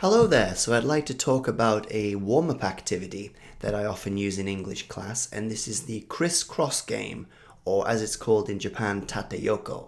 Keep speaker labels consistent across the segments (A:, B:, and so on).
A: Hello there, so I'd like to talk about a warm-up activity that I often use in English class, and this is the crisscross game, or as it's called in Japan, tateyoko.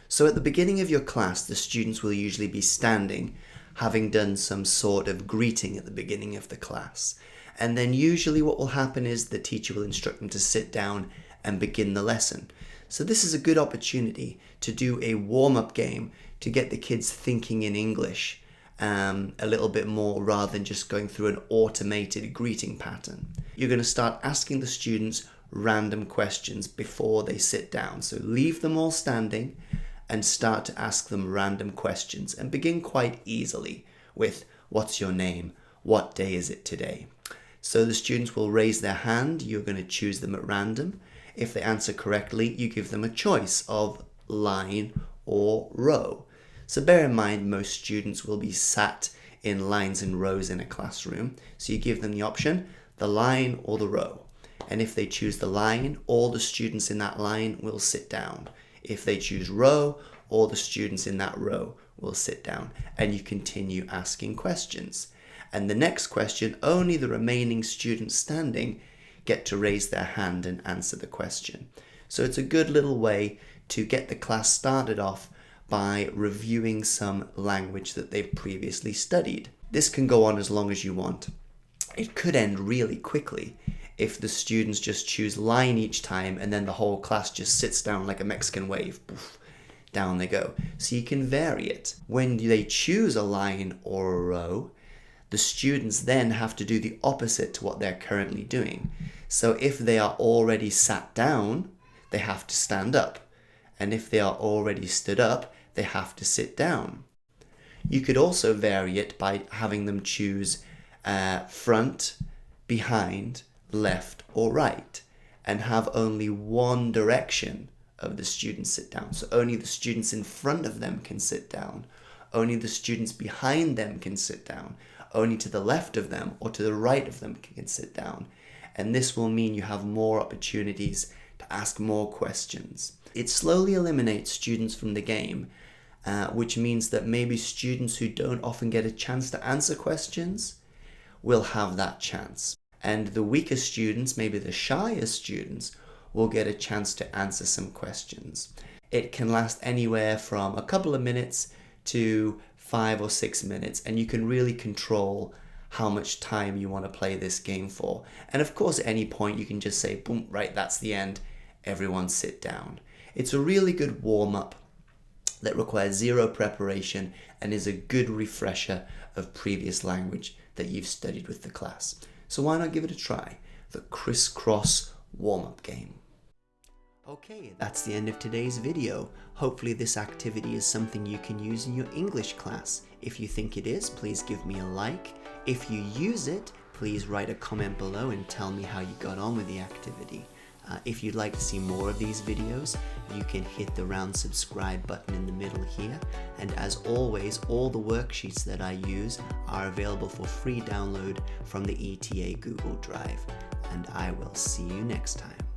A: So at the beginning of your class, the students will usually be standing, having done some sort of greeting at the beginning of the class. And then usually what will happen is the teacher will instruct them to sit down and begin the lesson. So this is a good opportunity to do a warm-up game to get the kids thinking in English a little bit more rather than just going through an automated greeting pattern. You're going to start asking the students random questions before they sit down. So leave them all standing and start to ask them random questions and begin quite easily with what's your name? What day is it today? So the students will raise their hand. You're going to choose them at random. If they answer correctly, you give them a choice of line or row. So bear in mind, most students will be sat in lines and rows in a classroom. So you give them the option, the line or the row. And if they choose the line, all the students in that line will sit down. If they choose row, all the students in that row will sit down. And you continue asking questions. And the next question, only the remaining students standing get to raise their hand and answer the question. So it's a good little way to get the class started off by reviewing some language that they've previously studied. This can go on as long as you want. It could end really quickly if the students just choose line each time and then the whole class just sits down like a Mexican wave. Poof, down they go. So you can vary it. When they choose a line or a row, the students then have to do the opposite to what they're currently doing. So if they are already sat down, they have to stand up. And if they are already stood up, they have to sit down. You could also vary it by having them choose front, behind, left or right, and have only one direction of the students sit down. So only the students in front of them can sit down. Only the students behind them can sit down. Only to the left of them or to the right of them can sit down. And this will mean you have more opportunities to ask more questions. It slowly eliminates students from the game, which means that maybe students who don't often get a chance to answer questions will have that chance. And the weaker students, maybe the shyer students, will get a chance to answer some questions. It can last anywhere from a couple of minutes to 5 or 6 minutes, and you can really control how much time you want to play this game for. And of course, at any point you can just say, boom, right, that's the end. Everyone sit down. It's a really good warm-up that requires zero preparation and is a good refresher of previous language that you've studied with the class. So why not give it a try? The crisscross warm-up game. Okay, that's the end of today's video. Hopefully this activity is something you can use in your English class. If you think it is, please give me a like. If you use it, please write a comment below and tell me how you got on with the activity. If you'd like to see more of these videos, you can hit the round subscribe button in the middle here. And as always, all the worksheets that I use are available for free download from the ETA Google Drive. And I will see you next time.